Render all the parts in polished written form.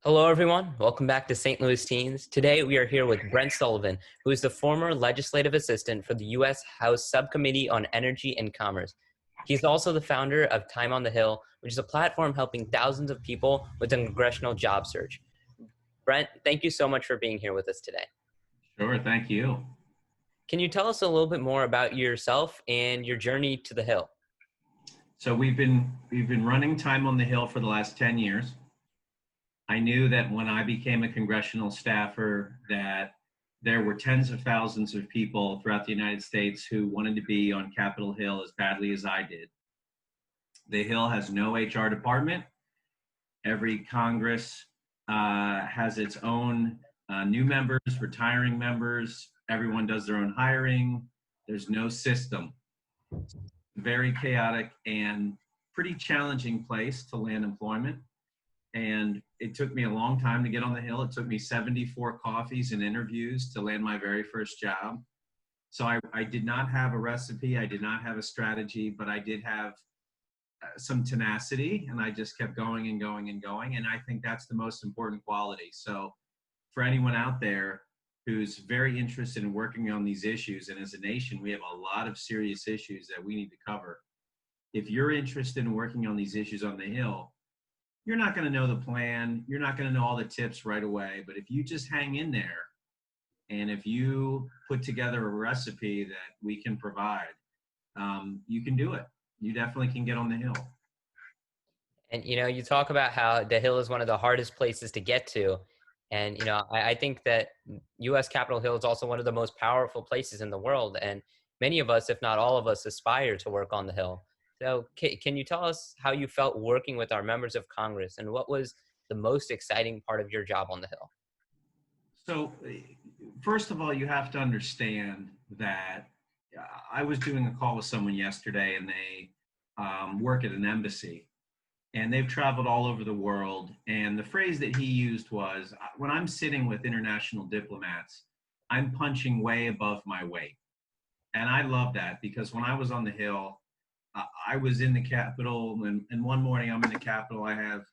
Hello, everyone. Welcome back to St. Louis Teens. Today, we are here with Brent Sullivan, who is the former legislative assistant for the U.S. House Subcommittee on Energy and Commerce. He's also the founder of Time on the Hill, which is a platform helping thousands of people with a congressional job search. Brent, thank you so much for being here with us today. Sure, thank you. Can you tell us a little bit more about yourself and your journey to the Hill? So we've been running Time on the Hill for the last 10 years. I knew that when I became a congressional staffer that there were tens of thousands of people throughout the United States who wanted to be on Capitol Hill as badly as I did. The Hill has no HR department. Every Congress has its own new members, retiring members. Everyone does their own hiring. There's no system. Very chaotic and pretty challenging place to land employment. And it took me a long time to get on the Hill. It took me 74 coffees and interviews to land my very first job. So I did not have a recipe. I did not have a strategy, but I did have some tenacity, and I just kept going and going and going. And I think that's the most important quality. So for anyone out there who's very interested in working on these issues, and as a nation, we have a lot of serious issues that we need to cover. If you're interested in working on these issues on the Hill, you're not going to know the plan. You're not going to know all the tips right away. But if you just hang in there, and if you put together a recipe that we can provide, you can do it. You definitely can get on the Hill. And, you talk about how the Hill is one of the hardest places to get to. And, I think that U.S. Capitol Hill is also one of the most powerful places in the world. And many of us, if not all of us, aspire to work on the Hill. So can you tell us how you felt working with our members of Congress, and what was the most exciting part of your job on the Hill? So first of all, you have to understand that I was doing a call with someone yesterday, and they work at an embassy. And they've traveled all over the world. And the phrase that he used was, when I'm sitting with international diplomats, I'm punching way above my weight. And I love that, because when I was on the Hill, I was in the Capitol, and one morning I'm in the Capitol. I have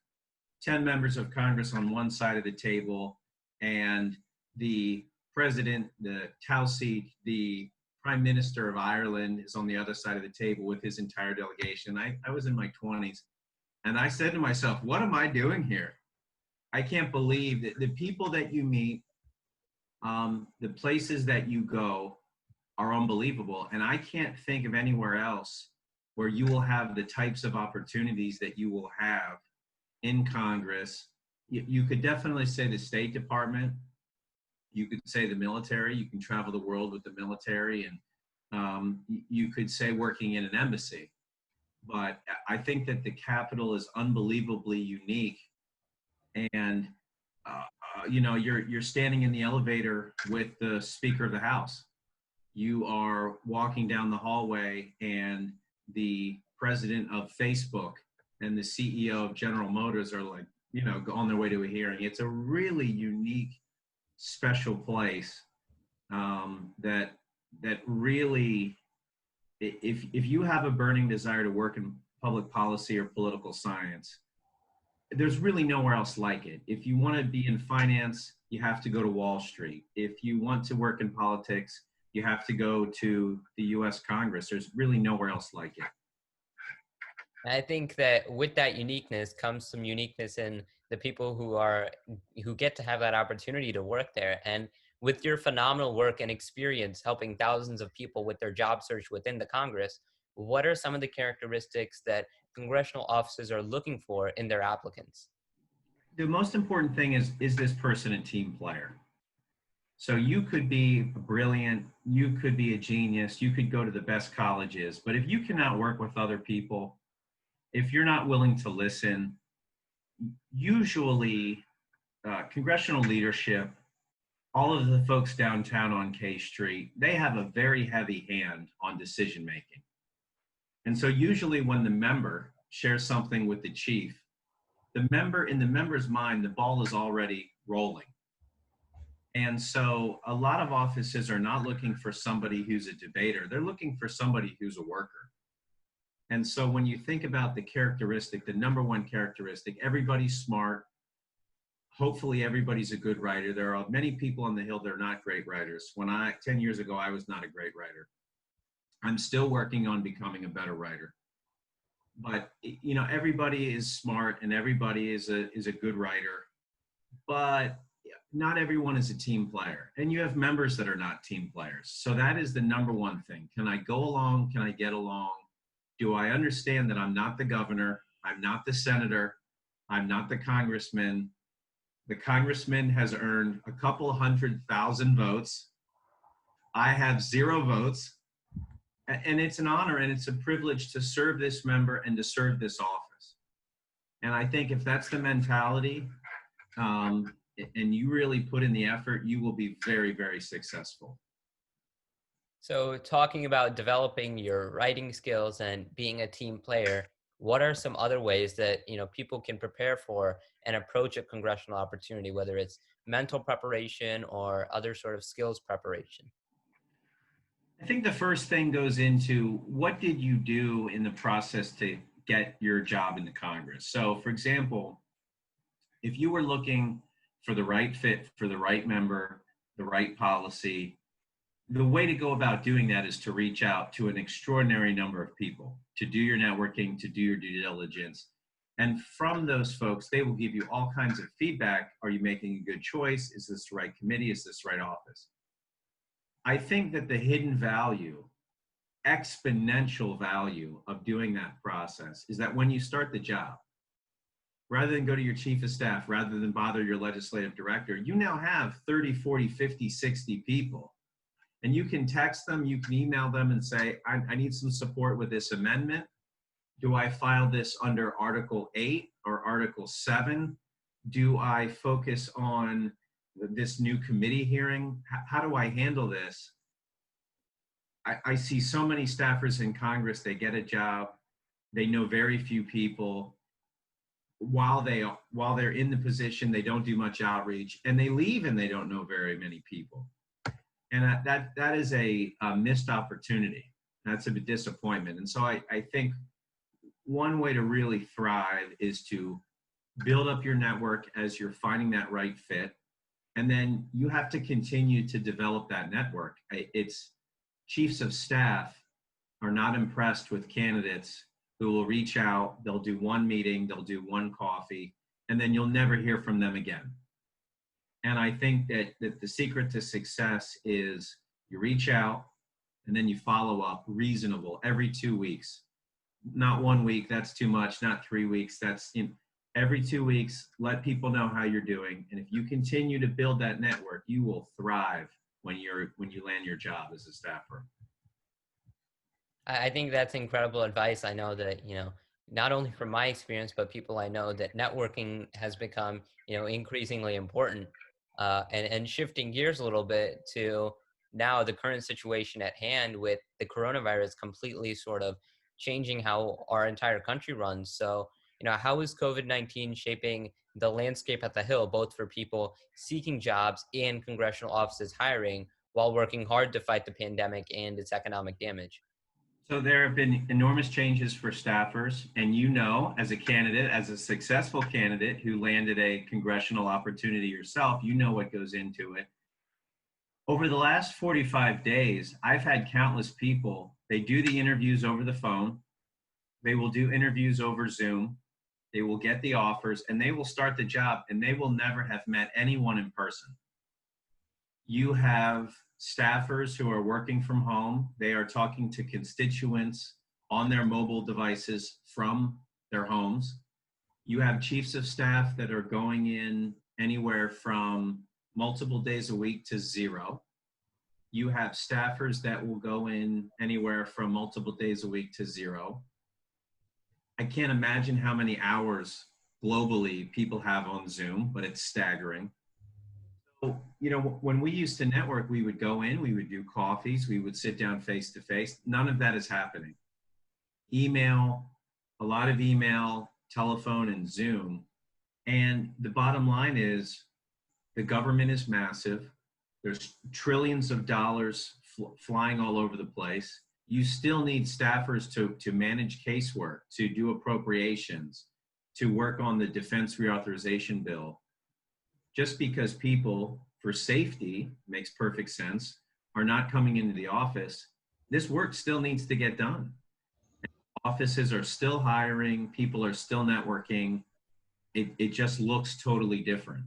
10 members of Congress on one side of the table, and the president, the Taoiseach, the Prime Minister of Ireland is on the other side of the table with his entire delegation. I was in my 20s. And I said to myself, what am I doing here? I can't believe that the people that you meet, the places that you go are unbelievable. And I can't think of anywhere else where you will have the types of opportunities that you will have in Congress. You could definitely say the State Department. You could say the military. You can travel the world with the military. And you could say working in an embassy. But I think that the Capitol is unbelievably unique. And, you're standing in the elevator with the Speaker of the House. You are walking down the hallway, and the president of Facebook and the CEO of General Motors are on their way to a hearing. It's a really unique, special place that really, if you have a burning desire to work in public policy or political science, there's really nowhere else like it. If you want to be in finance, you have to go to Wall Street. If you want to work in politics, you have to go to the U.S. Congress. There's really nowhere else like it. I think that with that uniqueness comes some uniqueness in the people who get to have that opportunity to work there. And with your phenomenal work and experience helping thousands of people with their job search within the Congress, what are some of the characteristics that congressional offices are looking for in their applicants? The most important thing is this person a team player? So you could be brilliant, you could be a genius, you could go to the best colleges, but if you cannot work with other people, if you're not willing to listen, usually congressional leadership, all of the folks downtown on K Street, they have a very heavy hand on decision making. And so usually when the member shares something with the chief, in the member's mind, the ball is already rolling. And so a lot of offices are not looking for somebody who's a debater. They're looking for somebody who's a worker. And so when you think about the characteristic, the number one characteristic, everybody's smart, hopefully everybody's a good writer. There are many people on the Hill that are not great writers. 10 years ago, I was not a great writer. I'm still working on becoming a better writer. But, you know, everybody is smart and everybody is a good writer, but not everyone is a team player. And you have members that are not team players. So that is the number one thing. Can I go along? Can I get along? Do I understand that I'm not the governor? I'm not the senator. I'm not the congressman. The congressman has earned a couple 100,000 votes. I have 0 votes. And it's an honor and it's a privilege to serve this member and to serve this office. And I think if that's the mentality, and you really put in the effort, you will be very, very successful. So talking about developing your writing skills and being a team player, what are some other ways that, you know, people can prepare for and approach a congressional opportunity, whether it's mental preparation or other sort of skills preparation? I think the first thing goes into what did you do in the process to get your job in the Congress? So, for example, if you were looking for the right fit for the right member, the right policy, the way to go about doing that is to reach out to an extraordinary number of people, to do your networking, to do your due diligence. And from those folks, they will give you all kinds of feedback. Are you making a good choice? Is this the right committee? Is this the right office? I think that the hidden value, exponential value of doing that process is that when you start the job, rather than go to your chief of staff, rather than bother your legislative director, you now have 30, 40, 50, 60 people. And you can text them, you can email them and say, I need some support with this amendment. Do I file this under Article 8 or Article 7? Do I focus on this new committee hearing? How do I handle this? I see so many staffers in Congress, they get a job, they know very few people. While they're in the position, they don't do much outreach, and they leave and they don't know very many people. And that is a missed opportunity. That's a disappointment. And so I think one way to really thrive is to build up your network as you're finding that right fit. And then you have to continue to develop that network. It's chiefs of staff are not impressed with candidates who will reach out, they'll do one meeting, they'll do one coffee, and then you'll never hear from them again. And I think that the secret to success is you reach out and then you follow up reasonable every 2 weeks. Not 1 week, that's too much, not 3 weeks, that's, you know, every 2 weeks, let people know how you're doing. And if you continue to build that network, you will thrive when you land your job as a staffer. I think that's incredible advice. I know that, you know, not only from my experience, but people I know, that networking has become, you know, increasingly important. And shifting gears a little bit to now the current situation at hand with the coronavirus completely sort of changing how our entire country runs. So, you know, how is COVID-19 shaping the landscape at the Hill, both for people seeking jobs and congressional offices hiring while working hard to fight the pandemic and its economic damage? So there have been enormous changes for staffers, and you know, as a candidate, as a successful candidate who landed a congressional opportunity yourself, you know what goes into it. Over the last 45 days, I've had countless people, they do the interviews over the phone, they will do interviews over Zoom, they will get the offers, and they will start the job, and they will never have met anyone in person. You have staffers who are working from home. They are talking to constituents on their mobile devices from their homes. You have chiefs of staff that are going in anywhere from multiple days a week to 0. You have staffers that will go in anywhere from multiple days a week to 0. I can't imagine how many hours globally people have on Zoom, but it's staggering. So, you know, when we used to network, we would go in, we would do coffees, we would sit down face to face. None of that is happening. Email, a lot of email, telephone, and Zoom. And the bottom line is the government is massive. There's trillions of dollars flying all over the place. You still need staffers to manage casework, to do appropriations, to work on the defense reauthorization bill. just because people, for safety, makes perfect sense, are not coming into the office, this work still needs to get done. Offices are still hiring, people are still networking. It just looks totally different.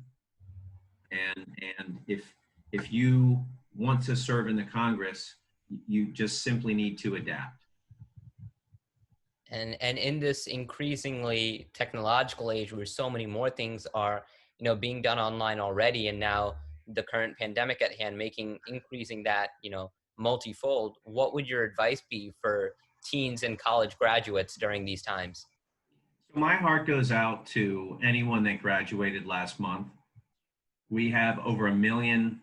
And if you want to serve in the Congress, you just simply need to adapt. And in this increasingly technological age where so many more things are, being done online already, and now the current pandemic at hand making increasing that, multifold, what would your advice be for teens and college graduates during these times? So my heart goes out to anyone that graduated last month. We have over a million,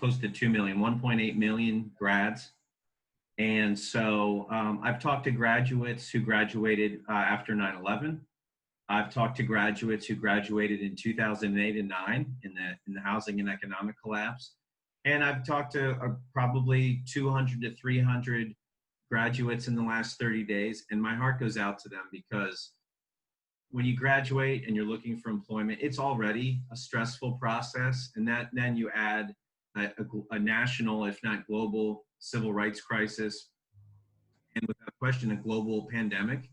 close to 2 million, 1.8 million grads. And so I've talked to graduates who graduated after 9/11. I've talked to graduates who graduated in 2008 and 9 in the housing and economic collapse. And I've talked to probably 200 to 300 graduates in the last 30 days. And my heart goes out to them, because when you graduate and you're looking for employment, it's already a stressful process. And then you add a national, if not global, civil rights crisis, and without question, a global pandemic,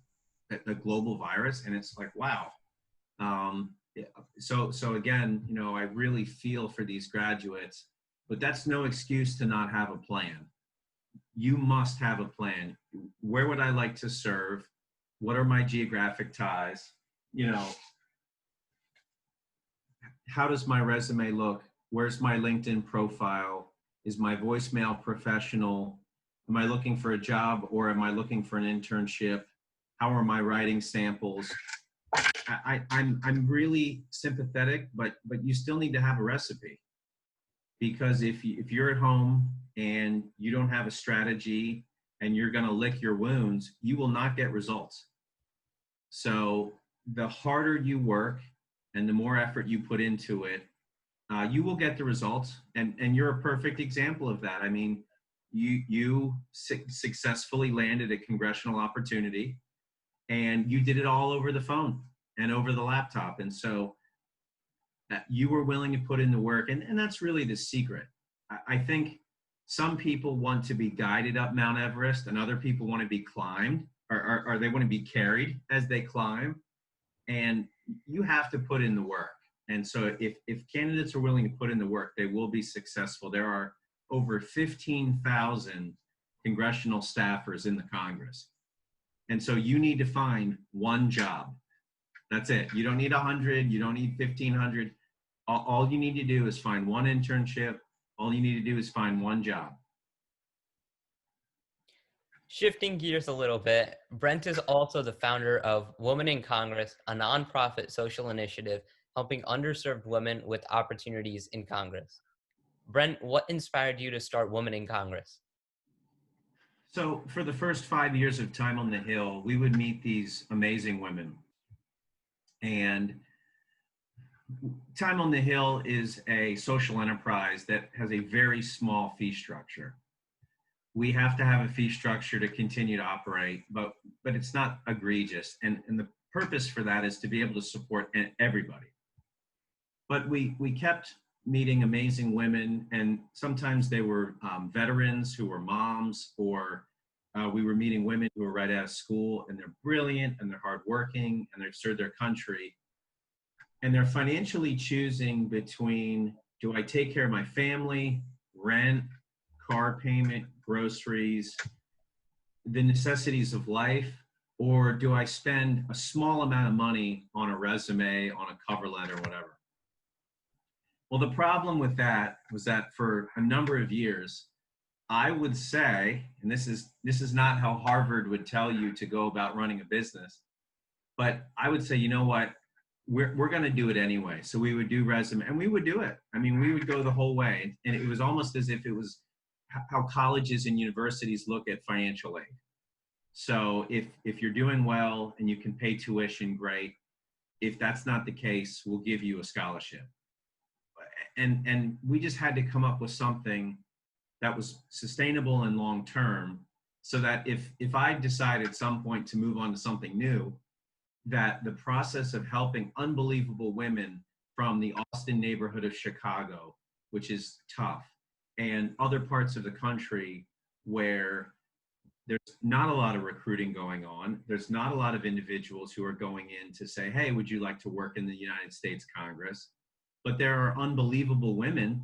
a global virus. And it's like, wow. So again, I really feel for these graduates, but that's no excuse to not have a plan. You must have a plan. Where would I like to serve? What are my geographic ties? How does my resume look? Where's my LinkedIn profile? Is my voicemail professional? Am I looking for a job, or am I looking for an internship? How are my writing samples? I'm really sympathetic, but you still need to have a recipe, because if you're at home and you don't have a strategy and you're going to lick your wounds, you will not get results. So the harder you work and the more effort you put into it, you will get the results. And you're a perfect example of that. I mean, you successfully landed a congressional opportunity, and you did it all over the phone and over the laptop. And so you were willing to put in the work. And that's really the secret. I think some people want to be guided up Mount Everest, and other people want to be climbed, or they want to be carried as they climb. And you have to put in the work. And so if candidates are willing to put in the work, they will be successful. There are over 15,000 congressional staffers in the Congress. And so you need to find one job. That's it. You don't need 100. You don't need 1,500. All you need to do is find one internship. All you need to do is find one job. Shifting gears a little bit, Brent is also the founder of Women in Congress, a nonprofit social initiative helping underserved women with opportunities in Congress. Brent, what inspired you to start Women in Congress? So for the first 5 years of Time on the Hill, we would meet these amazing women. And Time on the Hill is a social enterprise that has a very small fee structure. We have to have a fee structure to continue to operate, but it's not egregious. And the purpose for that is to be able to support everybody. But we kept meeting amazing women, and sometimes they were veterans who were moms, or we were meeting women who were right out of school, and they're brilliant and they're hardworking and they've served their country. And they're financially choosing between, do I take care of my family, rent, car payment, groceries, the necessities of life, or do I spend a small amount of money on a resume, on a cover letter, whatever? Well, the problem with that was that for a number of years, I would say, and this is not how Harvard would tell you to go about running a business, but I would say, you know what, we're going to do it anyway. So we would do resume, and we would do it. I mean, we would go the whole way, and it was almost as if it was how colleges and universities look at financial aid. So if you're doing well and you can pay tuition, great. If that's not the case, we'll give you a scholarship. And we just had to come up with something that was sustainable and long-term, so that if I decide at some point to move on to something new, that the process of helping unbelievable women from the Austin neighborhood of Chicago, which is tough, and other parts of the country where there's not a lot of recruiting going on. There's not a lot of individuals who are going in to say, hey, would you like to work in the United States Congress? But there are unbelievable women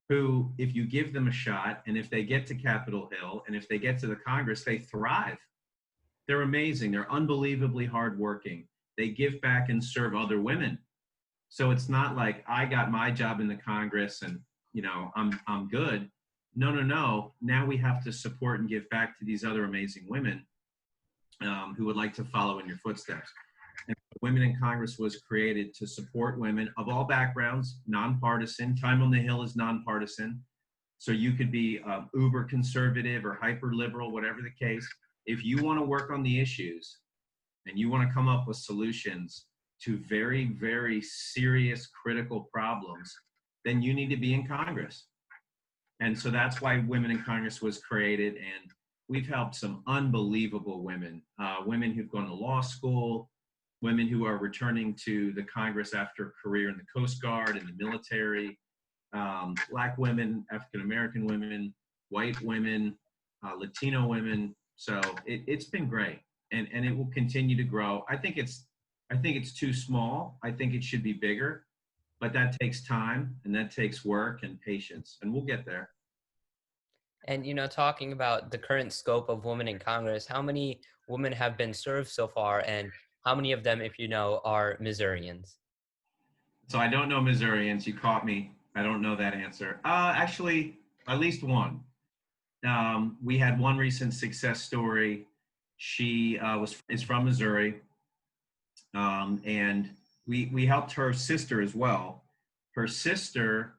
who, if you give them a shot, and if they get to Capitol Hill, and if they get to the Congress, they thrive. They're amazing. They're unbelievably hardworking. They give back and serve other women. So it's not like I got my job in the Congress and, you know, I'm good. No, no, no. Now we have to support and give back to these other amazing women who would like to follow in your footsteps. And Women in Congress was created to support women of all backgrounds, nonpartisan. Time on the Hill is nonpartisan. So you could be uber conservative or hyper liberal, whatever the case. If you want to work on the issues and you want to come up with solutions to very, very serious, critical problems, then you need to be in Congress. And so that's why Women in Congress was created. And we've helped some unbelievable women, women who've gone to law school, women who are returning to the Congress after a career in the Coast Guard, in the military, Black women, African-American women, white women, Latino women. So it's been great, and it will continue to grow. I think it's too small. I think it should be bigger, but that takes time and that takes work and patience, and we'll get there. And, you know, talking about the current scope of Women in Congress, how many women have been served so far, and how many of them, if you know, are Missourians? So I don't know Missourians. You caught me. I don't know that answer. Actually, at least one. We had one recent success story. She is from Missouri, and we helped her sister as well. Her sister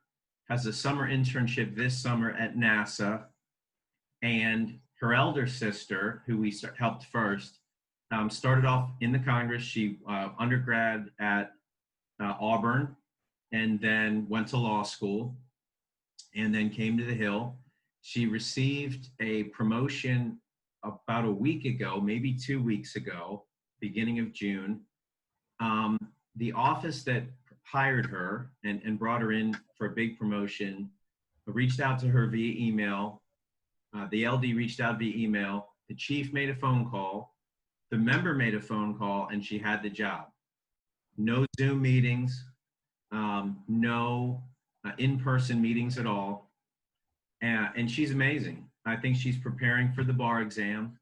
has a summer internship this summer at NASA, and her elder sister, who we helped first, started off in the Congress. She undergrad at Auburn, and then went to law school, and then came to the Hill. She received a promotion about a week ago, maybe 2 weeks ago, beginning of June. The office that hired her and brought her in for a big promotion reached out to her via email. The LD reached out via email. The chief made a phone call. The member made a phone call, and she had the job. No Zoom meetings, no in-person meetings at all. And she's amazing. I think she's preparing for the bar exam.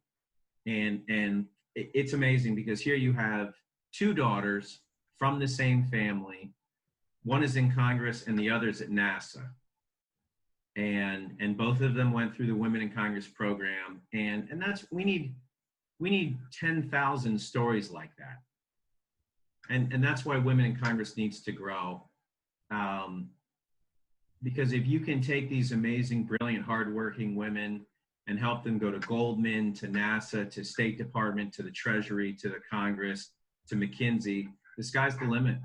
And it's amazing because here you have two daughters from the same family. One is in Congress and the other is at NASA. And both of them went through the Women in Congress program. And that's, we need 10,000 stories like that. And that's why Women in Congress needs to grow. Because if you can take these amazing, brilliant, hardworking women and help them go to Goldman, to NASA, to State Department, to the Treasury, to the Congress, to McKinsey, the sky's the limit.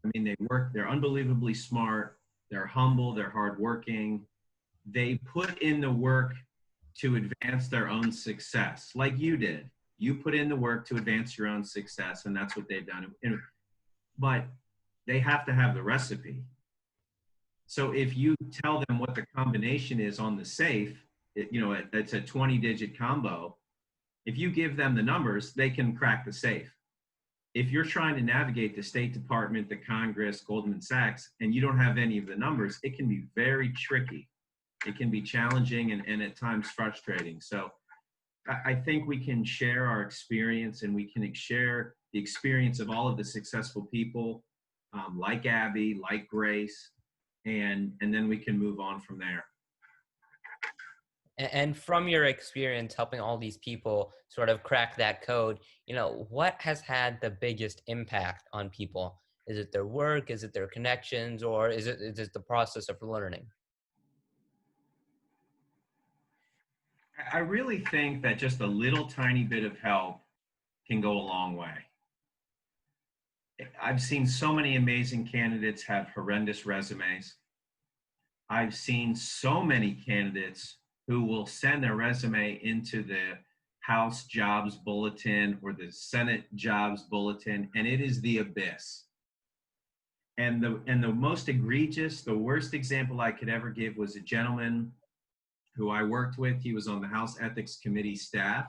I mean, they're unbelievably smart, they're humble, they're hardworking. They put in the work to advance their own success, like you did. You put in the work to advance your own success, and that's what they've done. But they have to have the recipe. So if you tell them what the combination is on the safe, it's a 20-digit combo. If you give them the numbers, they can crack the safe. If you're trying to navigate the State Department, the Congress, Goldman Sachs, and you don't have any of the numbers, it can be very tricky. It can be challenging and at times frustrating. So I think we can share our experience, and we can share the experience of all of the successful people like Abby, like Grace, and then we can move on from there. And from your experience helping all these people sort of crack that code, you know, what has had the biggest impact on people? Is it their work? Is it their connections? Or is it the process of learning? I really think that just a little tiny bit of help can go a long way. I've seen so many amazing candidates have horrendous resumes. I've seen so many candidates who will send their resume into the House Jobs Bulletin or the Senate Jobs Bulletin, and it is the abyss. And the most egregious, the worst example I could ever give was a gentleman who I worked with. He was on the House Ethics Committee staff.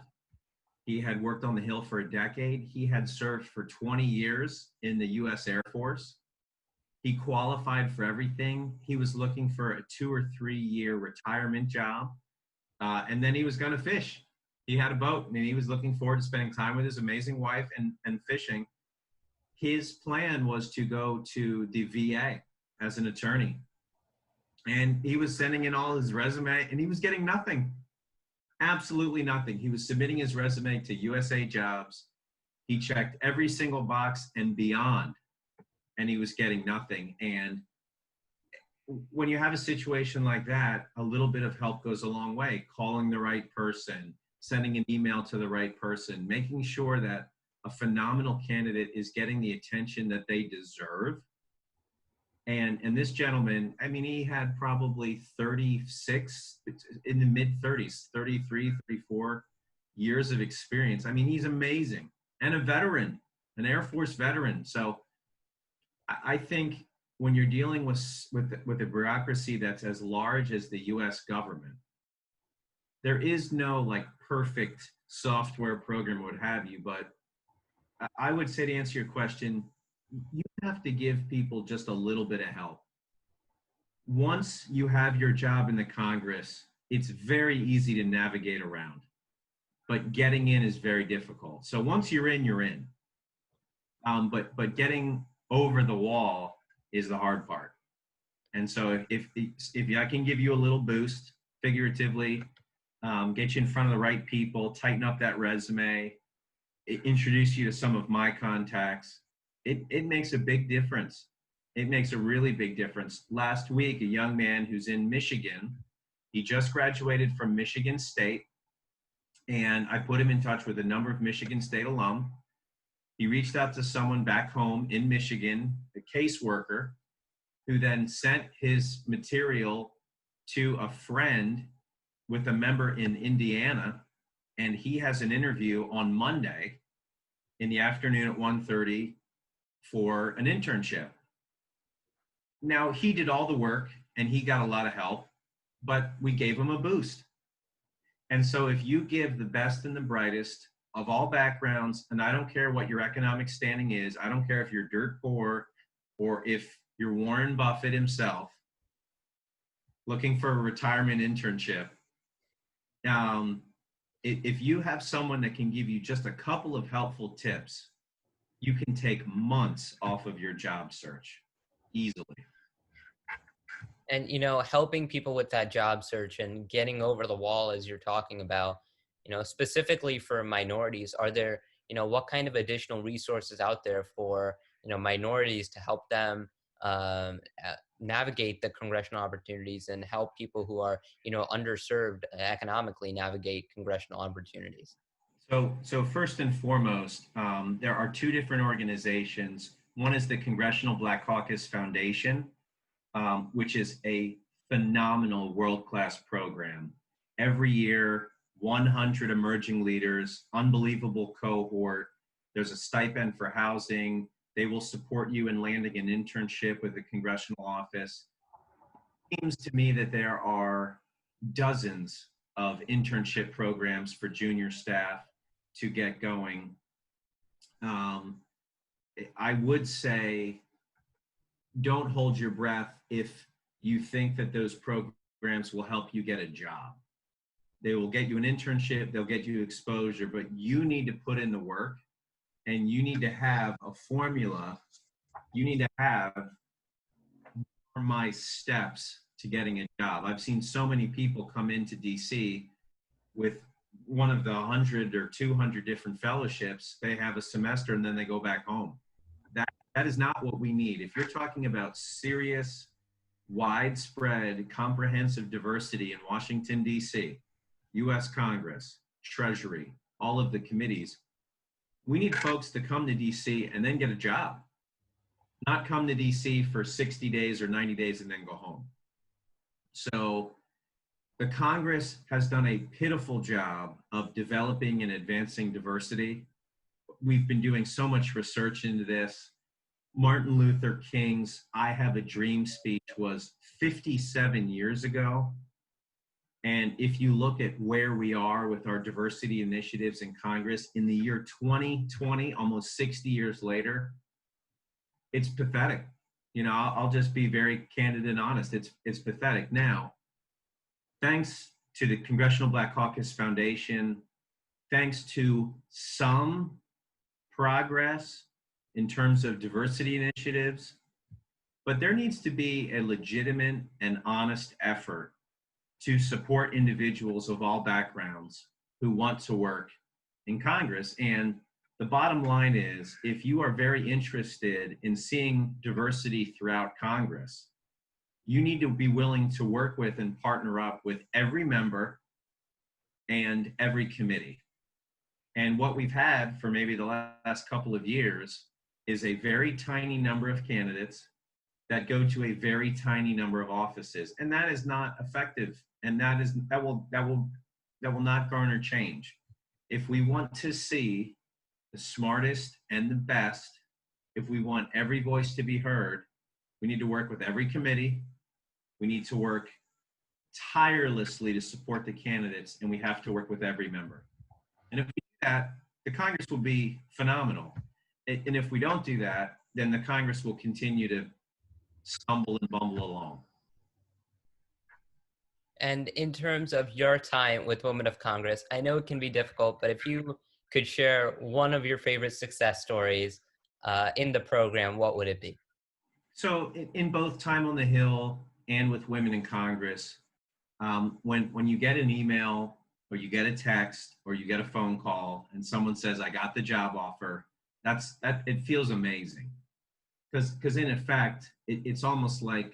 He had worked on the Hill for a decade. He had served for 20 years in the U.S. Air Force. He qualified for everything. He was looking for a 2 or 3 year retirement job. And then he was going to fish. He had a boat and he was looking forward to spending time with his amazing wife and fishing. His plan was to go to the VA as an attorney. And he was sending in all his resume and he was getting nothing. Absolutely nothing. He was submitting his resume to USA Jobs. He checked every single box and beyond, and he was getting nothing. And when you have a situation like that, a little bit of help goes a long way. Calling the right person, sending an email to the right person, making sure that a phenomenal candidate is getting the attention that they deserve. And this gentleman, I mean, he had probably 36, in the mid 30s, 33, 34 years of experience. I mean, he's amazing and a veteran, an Air Force veteran. So I think when you're dealing with a bureaucracy that's as large as the US government, there is no like perfect software program or what have you. But I would say, to answer your question, you have to give people just a little bit of help. Once you have your job in the Congress, it's very easy to navigate around, but getting in is very difficult. So once you're in, you're in. But getting over the wall is the hard part. And so if I can give you a little boost, figuratively, get you in front of the right people, tighten up that resume, introduce you to some of my contacts, it makes a big difference. It makes a really big difference. Last week, a young man who's in Michigan, he just graduated from Michigan State, and I put him in touch with a number of Michigan State alum. He reached out to someone back home in Michigan, a caseworker, who then sent his material to a friend with a member in Indiana, and he has an interview on Monday in the afternoon at 1:30 for an internship. Now, he did all the work and he got a lot of help, but we gave him a boost. And so if you give the best and the brightest of all backgrounds, and I don't care what your economic standing is, I don't care if you're dirt poor or if you're Warren Buffett himself looking for a retirement internship, if you have someone that can give you just a couple of helpful tips, you can take months off of your job search easily. And, helping people with that job search and getting over the wall, as you're talking about, specifically for minorities, are there, what kind of additional resources out there for, minorities to help them navigate the congressional opportunities and help people who are, underserved economically navigate congressional opportunities? So first and foremost, there are two different organizations. One is the Congressional Black Caucus Foundation, which is a phenomenal world-class program. Every year, 100 emerging leaders, unbelievable cohort. There's a stipend for housing. They will support you in landing an internship with a congressional office. It seems to me that there are dozens of internship programs for junior staff to get going. I would say, don't hold your breath if you think that those programs will help you get a job. They will get you an internship, they'll get you exposure, but you need to put in the work and you need to have a formula. You need to have my steps to getting a job. I've seen so many people come into DC with one of the 100 or 200 different fellowships. They have a semester and then they go back home. That is not what we need. If you're talking about serious, widespread, comprehensive diversity in Washington, D.C., U.S. Congress, Treasury, all of the committees, we need folks to come to D.C. and then get a job, not come to D.C. for 60 days or 90 days and then go home. So the Congress has done a pitiful job of developing and advancing diversity. We've been doing so much research into this. Martin Luther King's I Have a Dream speech was 57 years ago. And if you look at where we are with our diversity initiatives in Congress in the year 2020, almost 60 years later, it's pathetic. You know, I'll just be very candid and honest. It's pathetic. Now, thanks to the Congressional Black Caucus Foundation, thanks to some progress in terms of diversity initiatives, but there needs to be a legitimate and honest effort to support individuals of all backgrounds who want to work in Congress. And the bottom line is, if you are very interested in seeing diversity throughout Congress, you need to be willing to work with and partner up with every member and every committee. And what we've had for maybe the last couple of years is a very tiny number of candidates that go to a very tiny number of offices, and that is not effective, and that will not garner change. If we want to see the smartest and the best, if we want every voice to be heard, we need to work with every committee. We need to work tirelessly to support the candidates, and we have to work with every member. And if we do that, the Congress will be phenomenal. And if we don't do that, then the Congress will continue to stumble and bumble along. And in terms of your time with Women of Congress, I know it can be difficult, but if you could share one of your favorite success stories in the program, what would it be? So in both Time on the Hill and with Women in Congress, when you get an email or you get a text or you get a phone call and someone says, I got the job offer, it feels amazing. Because in effect, it's almost like,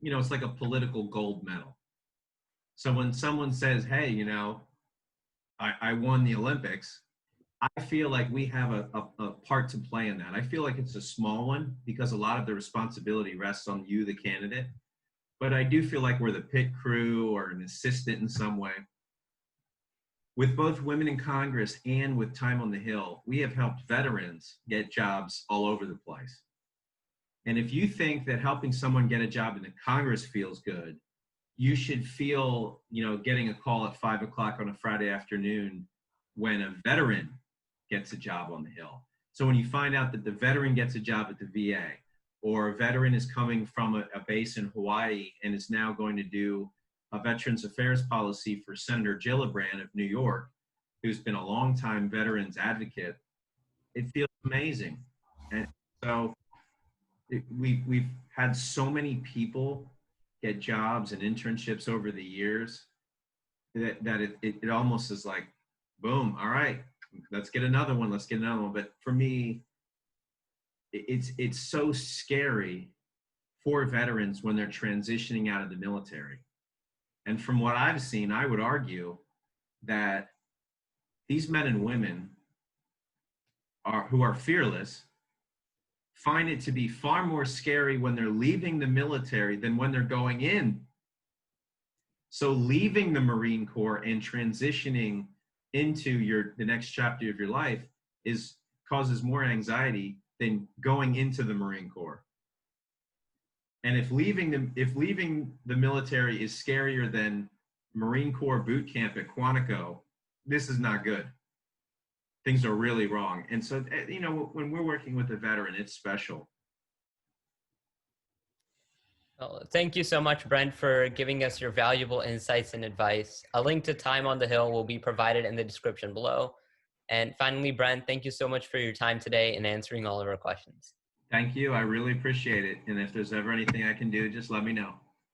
it's like a political gold medal. So when someone says, hey, I won the Olympics, I feel like we have a part to play in that. I feel like it's a small one because a lot of the responsibility rests on you, the candidate. But I do feel like we're the pit crew or an assistant in some way. With both Women in Congress and with Time on the Hill, we have helped veterans get jobs all over the place. And if you think that helping someone get a job in the Congress feels good, you should feel, getting a call at 5 o'clock on a Friday afternoon when a veteran gets a job on the Hill. So when you find out that the veteran gets a job at the VA, or a veteran is coming from a base in Hawaii and is now going to do a Veterans Affairs policy for Senator Gillibrand of New York, who's been a longtime veterans advocate, it feels amazing. And so we've had so many people get jobs and internships over the years that it almost is like, boom, all right, let's get another one. But for me, it's so scary for veterans when they're transitioning out of the military. And from what I've seen, I would argue that these men and women who are fearless find it to be far more scary when they're leaving the military than when they're going in. So leaving the Marine Corps and transitioning into the next chapter of your life causes more anxiety than going into the Marine Corps. And if leaving the military is scarier than Marine Corps boot camp at Quantico, this is not good. Things are really wrong. And so, when we're working with a veteran, it's special. Well, thank you so much, Brent, for giving us your valuable insights and advice. A link to Time on the Hill will be provided in the description below. And finally, Brent, thank you so much for your time today and answering all of our questions. Thank you. I really appreciate it. And if there's ever anything I can do, just let me know.